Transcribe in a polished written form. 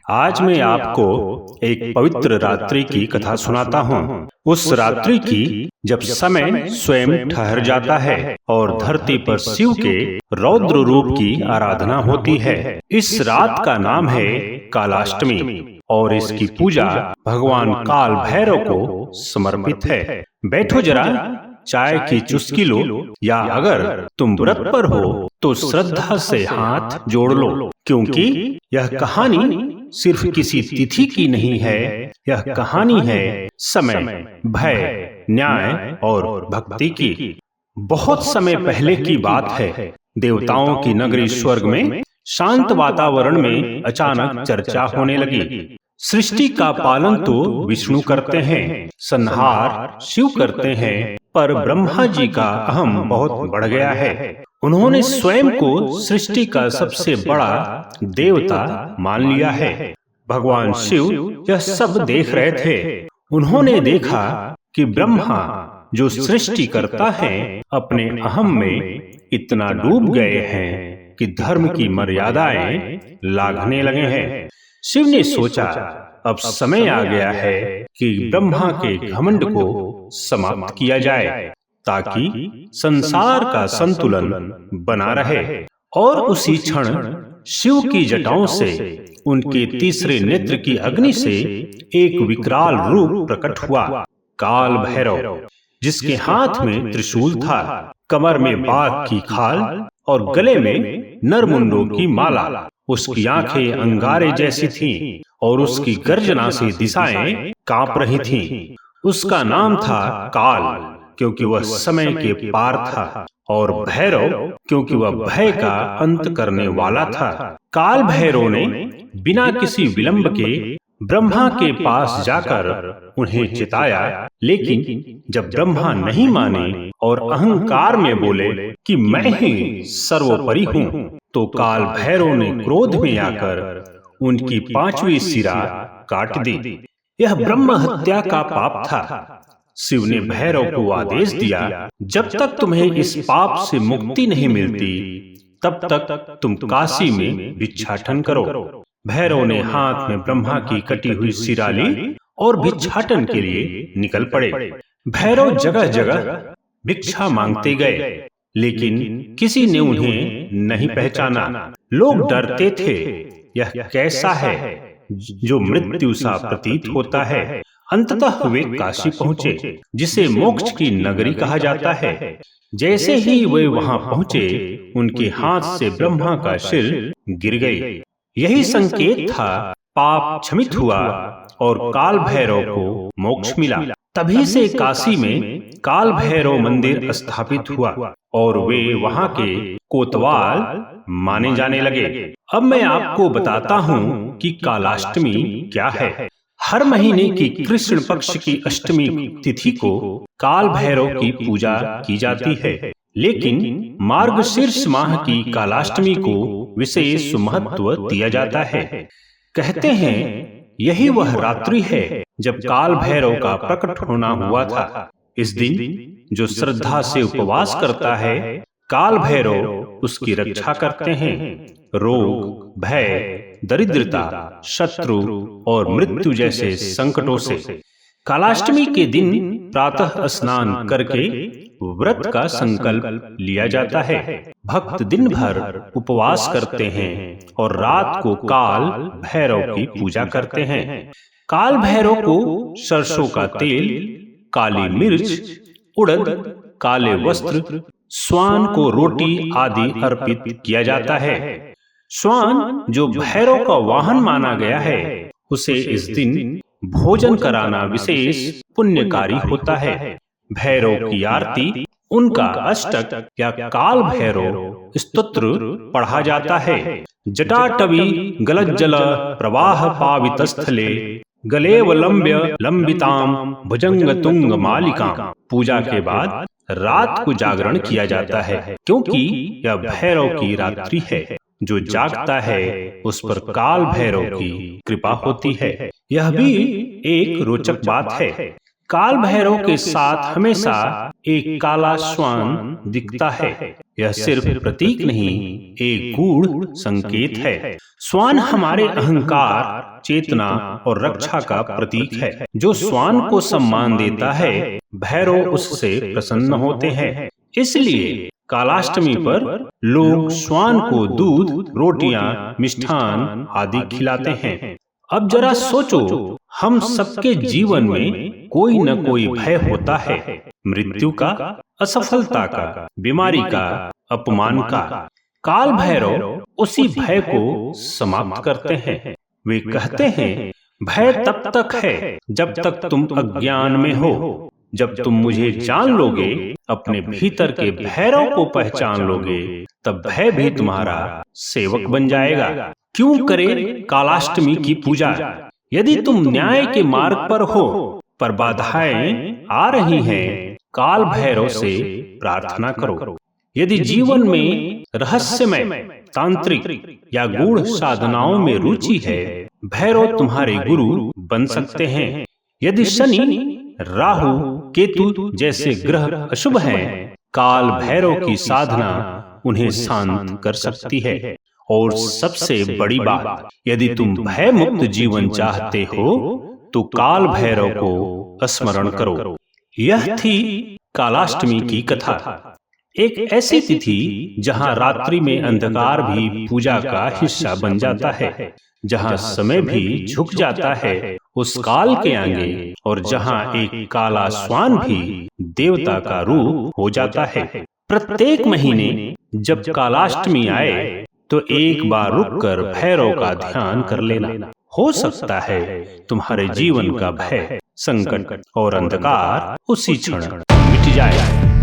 आज मैं आपको एक पवित्र रात्रि की कथा सुनाता हूँ। उस रात्रि की जब समय स्वयं ठहर जाता है और धरती पर शिव के रौद्र रूप की आराधना होती है। इस रात का नाम है कालाष्टमी और इसकी पूजा भगवान काल भैरव को समर्पित है। बैठो जरा, चाय की चुस्की लो, या अगर तुम व्रत पर हो तो श्रद्धा से हाथ जोड़ लो, क्योंकि यह कहानी सिर्फ किसी तिथि की नहीं है। यह कहानी है समय, भय, न्याय और भक्ति की। बहुत समय पहले की बात है। देवताओं की नगरी स्वर्ग में शांत वातावरण में अचानक चर्चा होने लगी। सृष्टि का पालन तो विष्णु करते हैं, संहार शिव करते हैं, पर ब्रह्मा जी का अहम बहुत बढ़ गया है। उन्होंने स्वयं को सृष्टि का सबसे बड़ा देवता मान लिया है। भगवान शिव यह सब देख रहे थे। उन्होंने देखा कि ब्रह्मा जो सृष्टि करता है अपने अहम में इतना डूब गए हैं कि धर्म की मर्यादाएं लांघने लगे हैं। शिव ने सोचा, अब समय आ गया है कि ब्रह्मा के घमंड को समाप्त किया जाए, ताकि संसार का संतुलन बना रहे। और उसी क्षण शिव की जटाओं से, उनके तीसरे नेत्र की अग्नि से एक विकराल रूप प्रकट हुआ। काल भैरव, जिसके हाथ में त्रिशूल था, कमर में बाघ की खाल और गले में नरमुंडों की माला। उसकी आंखें अंगारे जैसी थीं और उसकी गर्जना से दिशाएं कांप रही थीं। उसका नाम था काल, क्योंकि वह समय के पार था, और भैरव, क्योंकि वह भय का अंत करने वाला था। काल भैरव ने बिना किसी विलंब के ब्रह्मा के पास जाकर उन्हें चिताया, लेकिन जब ब्रह्मा नहीं माने और अहंकार में बोले कि मैं ही सर्वोपरि हूँ, तो काल भैरव ने क्रोध में आकर उनकी पांचवी सिरा काट दी। यह ब्रह्म हत्या का पाप था। शिव ने भैरव को आदेश दिया, जब तक तुम्हें इस पाप से मुक्ति नहीं मिलती, तब तक तुम काशी में भिक्षाटन करो। भैरव ने हाथ में ब्रह्मा की कटी हुई सिरा ली और भिक्षाटन के लिए निकल पड़े। भैरव जगह जगह भिक्षा मांगते गए, लेकिन किसी ने उन्हें नहीं पहचाना। लोग डरते थे, यह कैसा है जो मृत्यु सा प्रतीत होता है। अंततः वे काशी पहुंचे, जिसे मोक्ष की नगरी कहा जाता है। जैसे ही वे वहां पहुंचे, उनके हाथ से ब्रह्मा का सिर गिर गई। यही संकेत था, पाप क्षमित हुआ और काल भैरव को मोक्ष मिला। तभी से काशी में काल भैरव मंदिर स्थापित हुआ और वे वहां के कोतवाल माने जाने लगे। अब मैं आपको बताता हूँ कि कालाष्टमी क्या है। हर महीने की कृष्ण पक्ष की अष्टमी तिथि को काल भैरव की पूजा की जाती है, लेकिन मार्गशीर्ष माह की कालाष्टमी को विशेष महत्व दिया जाता है। कहते हैं यही वह रात्रि है जब काल भैरव का प्रकट होना हुआ था। इस दिन जो श्रद्धा से उपवास करता है, काल भैरव उसकी रक्षा करते हैं। रोग, भय, दरिद्रता, शत्रु और मृत्यु जैसे संकटों से। कालाष्टमी के दिन प्रातः स्नान करके व्रत का संकल्प लिया जाता है। भक्त दिन भर उपवास करते हैं और रात को काल भैरव की पूजा करते हैं। काल भैरव को सरसों का तेल, काली मिर्च, उड़द, काले वस्त्र, श्वान को रोटी आदि अर्पित किया जाता है। श्वान जो भैरव का वाहन माना गया है, उसे इस दिन भोजन कराना विशेष पुण्यकारी होता है। भैरव की आरती, उनका अष्टक या काल भैरव स्तोत्र पढ़ा जाता है। जटाटवी गलज्जल प्रवाह पावितस्थले गलेवलंब्य लंबिताम भुजंग तुंग मालिकाम। पूजा के बाद रात को जागरण किया जाता है, क्योंकि यह भैरव की रात्रि है। जो जागता है उस पर काल भैरव की कृपा होती है। यह भी एक रोचक बात है। काल भैरव के साथ हमेशा एक काला श्वान दिखता है। यह सिर्फ प्रतीक नहीं, एक गूढ़ संकेत है। श्वान हमारे अहंकार, चेतना और रक्षा का प्रतीक है। जो श्वान को सम्मान देता है, भैरव उससे प्रसन्न होते हैं। इसलिए कालाष्टमी पर लोग श्वान को दूध, रोटियां, मिष्ठान आदि खिलाते हैं। अब जरा सोचो, हम सबके जीवन में कोई न कोई भय होता है। मृत्यु का, असफलता का, बीमारी का, अपमान का। काल भैरव उसी भय को समाप्त करते हैं। वे कहते हैं, भय तब तक है जब तक तुम अज्ञान में हो। जब तुम मुझे जान लोगे, अपने भीतर के भैरव को पहचान लोगे, तब भय भी तुम्हारा सेवक बन जाएगा। क्यों करें कालाष्टमी की पूजा? यदि तुम न्याय के मार्ग पर हो, पर बाधाएं आ रही हैं, काल भैरव से प्रार्थना करो। यदि जीवन में रहस्यमय, तांत्रिक या गूढ़ साधनाओं में रुचि है, भैरव तुम्हारे गुरु बन सकते हैं। यदि शनि, राहु, केतु जैसे ग्रह अशुभ हैं, काल भैरव की साधना उन्हें शांत कर सकती है। और सबसे बड़ी बात, यदि तुम भय मुक्त जीवन चाहते हो, तो काल भैरव को स्मरण करो। यह थी कालाष्टमी की कथा। एक ऐसी तिथि जहां रात्रि में अंधकार भी पूजा का हिस्सा बन जाता है, जहां समय भी झुक जाता है उस काल के आगे, और जहां एक काला श्वान भी देवता का रूप हो जाता है। प्रत्येक महीने जब कालाष्टमी आए, तो एक बार रुककर भैरव का ध्यान कर लेना। हो सकता है तुम्हारे जीवन का भय, संकट और अंधकार उसी क्षण मिट जाए।